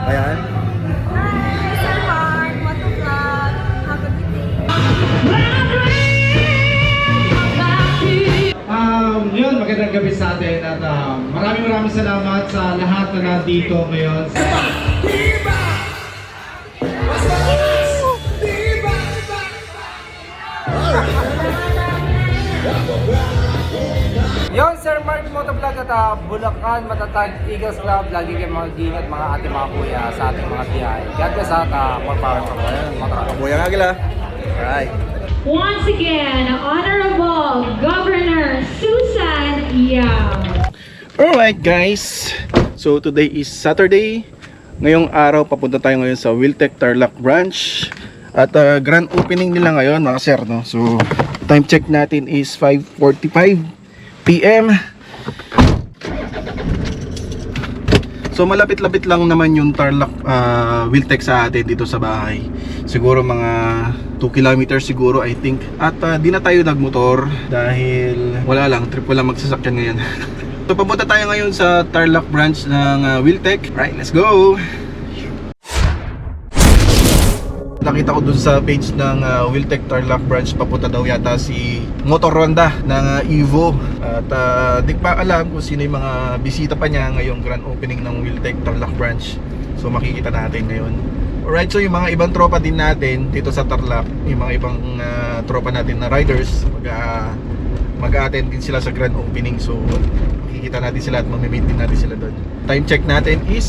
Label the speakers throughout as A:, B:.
A: Ayan.
B: Hi, Sir Mark, Motovlog. Have a good day.
C: Yun, magandang gabi sa atin at maraming salamat sa lahat na nandito ngayon.
D: Yon, Sir Mark Motovlog at Bulacan Matatag Eagles Club. Lagi kayong mag-ingat mga ate mga kuya sa ating mga biyahe. God bless at more power from Motorrad.
A: Buyang Agila. Alright.
E: Once again, Honorable Governor Susan Yang.
A: Alright guys. So today is Saturday. Ngayong araw papunta tayo ngayon sa Wiltec Tarlac branch. At grand opening nila ngayon mga sir, no? So time check natin is 5:45 PM. So malapit-lapit lang naman yung Tarlac Wiltec sa atin dito sa bahay. Siguro mga 2 kilometers siguro I think. At di na tayo nagmotor dahil wala lang, trip ko lang magsasakyan ngayon. So papunta tayo ngayon sa Tarlac branch ng Wiltec. Right, let's go! Nakita ko dun sa page ng Wiltec Tarlac branch, papunta daw yata si Motor Ronda ng Evo. At di pa alam kung sino yung mga bisita pa niya ngayong grand opening ng Wiltec Tarlac branch. So makikita natin ngayon. Alright, so yung mga ibang tropa din natin dito sa Tarlac, yung mga ibang tropa natin na riders, mag-a-attend din sila sa grand opening. So makikita natin sila at mamimit din natin sila doon. Time check natin is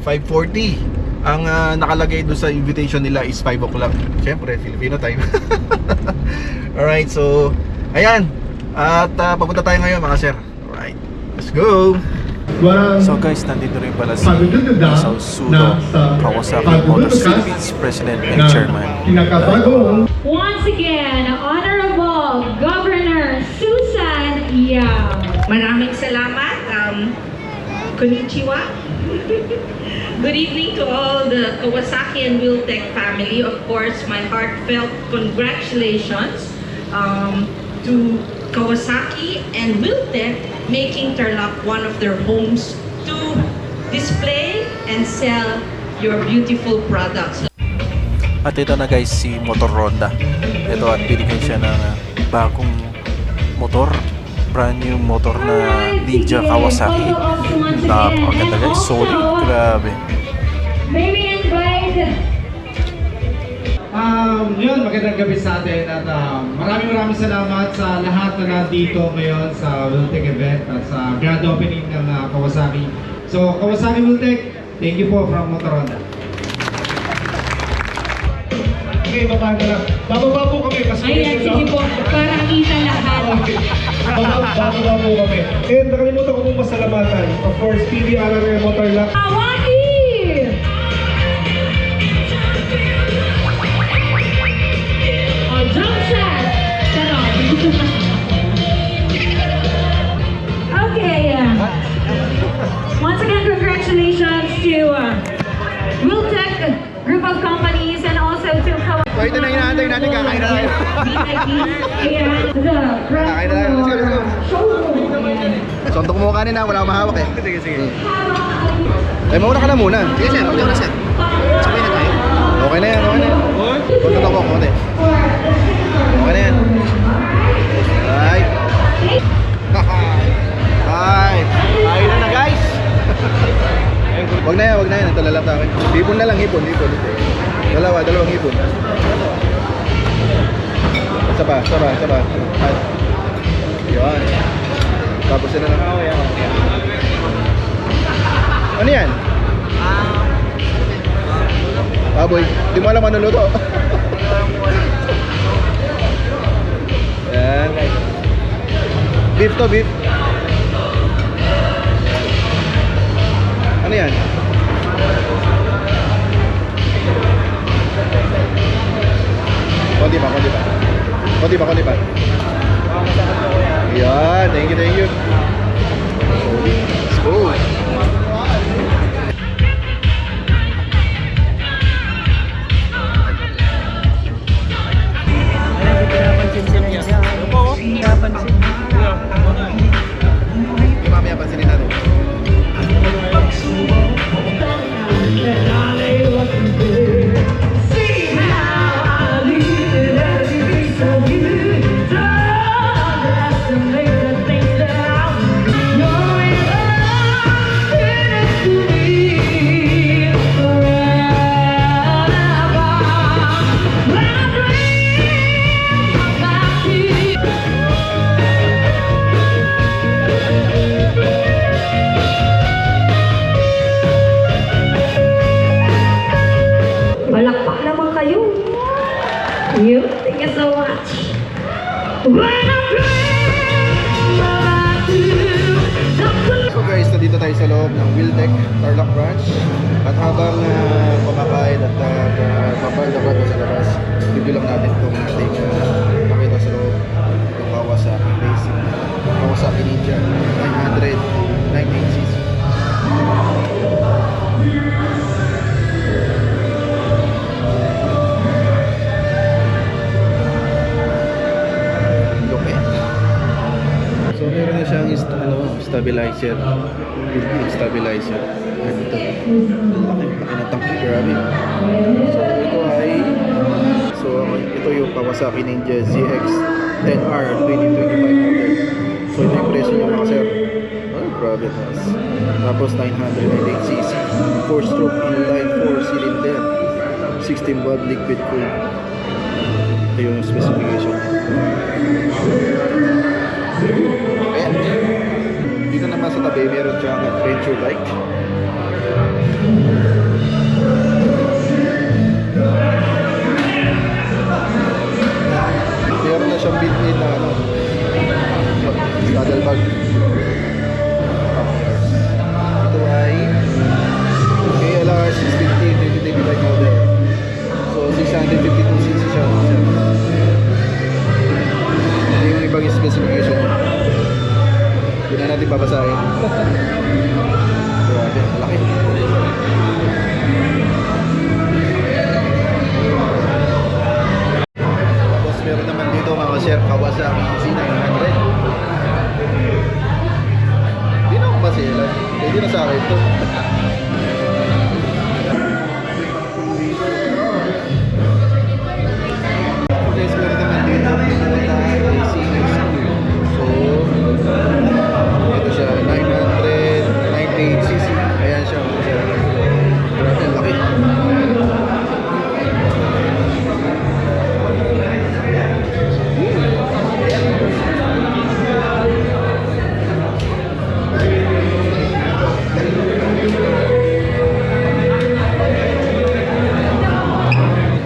A: 5:40. Ang nakalagay doon sa invitation nila is 5 o'clock. Siyempre, Filipino time. Alright, so ayan. At papunta tayo ngayon mga sir. Alright, let's go!
F: So guys, nandito rin pala si Sudo Kawasaki Motors Philippines President and Chairman.
E: Once again, Honorable Governor Susan Yang.
G: Maraming salamat. Konnichiwa. Good evening to all the Kawasaki and Wiltec family. Of course, my heartfelt congratulations to Kawasaki and Wiltec making Tarlac one of their homes to display and sell your beautiful products.
F: At ito na guys, si Motor Ronda. Ito at binigyan siya ng bagong motor. Brand new motor na Ninja Kawasaki. Napakaganda guys, solid, grabe.
E: Baby and Blade.
C: Yun, magandang gabi sa atin at maraming salamat sa lahat na nandito ngayon sa Wiltec event at sa grand opening ng Kawasaki. So Kawasaki Wiltec, thank you po from Motor Ronda. Okay, bababa na lang. Bababa po kami kasi
E: Ayan, sige po, para kita lahat.
C: bababa po kami. And nakalimutan ko pong pasalamatan. Of course, PDRR Motorlac.
E: Awaki! Oh, jump shot! Sarap. Okay. Once again, congratulations to Wiltec Group of Companies and also to
A: So ito na inaantay natin, kakain na tayo. Kakain na tayo, let's go, let's go. Sontok mo kanina, wala akong mahawak eh. Sige, sige. Ay, mauna ka na muna. Sige sir, okay na sir. Sabay na tayo. Okay na yan, okay na yan. Kontot ako, konti. Okay na yan. Alright. Alright. Kain na guys. Wag na yan, wag na yan. Ito lalap sa akin. Hipon na lang, hipon. Dalawang hipon. Isa pa. Yun. Tapos yun na lang. Ano yan? Baboy. Di mo alam ano luto. Yan. Beef to, beef. Ano yan? Konti pa. Yan, thank you. Let's go. Mamaya pansinin natin.
E: kayo. You, thank you so much. When I'm
A: So guys, nandito tayo sa loob ng Wiltec Tarlac Branch. At habang kumakain at papalabas sa labas, review lang natin itong ating nakita sa loob. Itong Kawasaki Racing, Kawasaki Ninja 900 19cc. So meron na siyang stabilizer, built-in stabilizer. Ganito. Laki na tangki, grabe. Ito yung Kawasaki Ninja ZX 10R 2025 model. So ito yung presyo niya mga sir. Oh, grabe taas. Tapos 998cc, 4-stroke inline 4-cylinder, 16 valve liquid cooled. Ito yung specification. Ayan. Dito naman sa tabi, meron siyang adventure bike. Meron na siyang built-in na saddle bag. Ito ay KLR 650 2025 model. So 652cc siya. Ito yung ibang specification. Hindi na natin babasahin. Grabe, laki. Tapos meron naman dito mga sir, Kawasaki C900. Hindi na ako masila. Hindi na sa akin ito. Guys, meron naman dito Toyota AC. So, ito siya, 998cc. Ayan siya. Grabe, ang laki.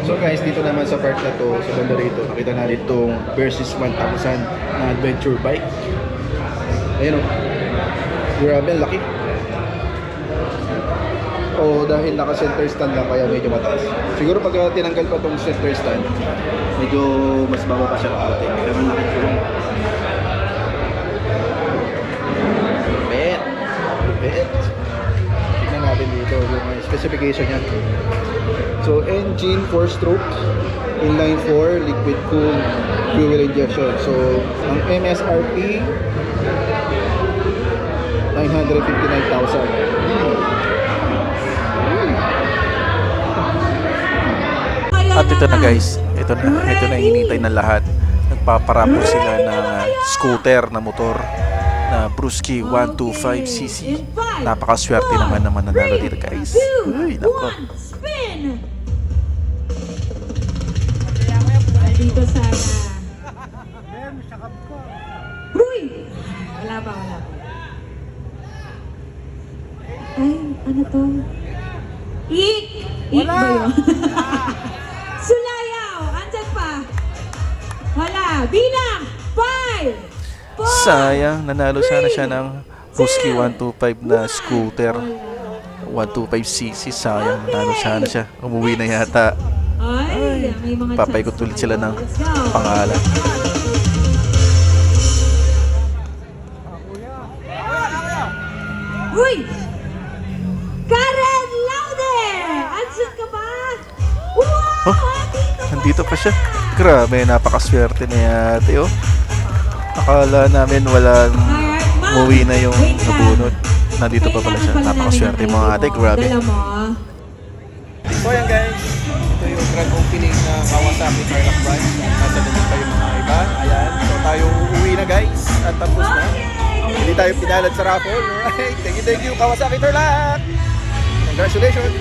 A: So guys, dito naman sa part na to, sa banda rito, nakita natin itong Versys 1000 na adventure bike. Ayan o. Grabe, ang laki. O dahil naka-center stand lang kaya medyo mataas. Siguro pag tinanggal pa itong center stand, medyo mas baba pa siya kaunti. Pero ang laki ko. Bet. Bet. Tignan natin dito yung specification niya. So engine 4-stroke, inline 4, liquid cooled, fuel injection. So ang MSRP 959,000.
F: At ito na guys, ito na hinintay na lahat. Nagpaparapor sila ng scooter na motor na Brusky 125cc. Napakaswerte naman nanalo dito guys. Uy, nako.
E: spin! Dito sana. Uy! Wala pa. Ay, ano to? Ik! Ik ba yun? Sulayaw! Andyan pa! Wala! Bilang! 5! 4!
F: Sayang, nanalo sana siya ng Brusky 125 na scooter. 125cc, sayang, nanalo sana siya. Umuwi na yata.
E: Ay, may mga
F: Papaikot ulit sila ng
E: Let's go.
F: pangalan.
E: Uy! Karen Laude! Andiyan ka ba? Wow!
F: Oh, nandito pa siya. Grabe, napakaswerte ni ate, oh. Akala namin walang umuwi na yung nabunot. Nandito pa pala siya. Napakaswerte mga ate, grabe.
E: Dala mo.
A: So yan guys, ito yung grand opening na Kawasaki Tarlac Branch. Nasa doon pa yung mga iba. Ayan, so tayo uuwi na guys. At tapos na. Hindi tayo pinalad sa raffle. Alright, thank you Kawasaki Tarlac! Congratulations!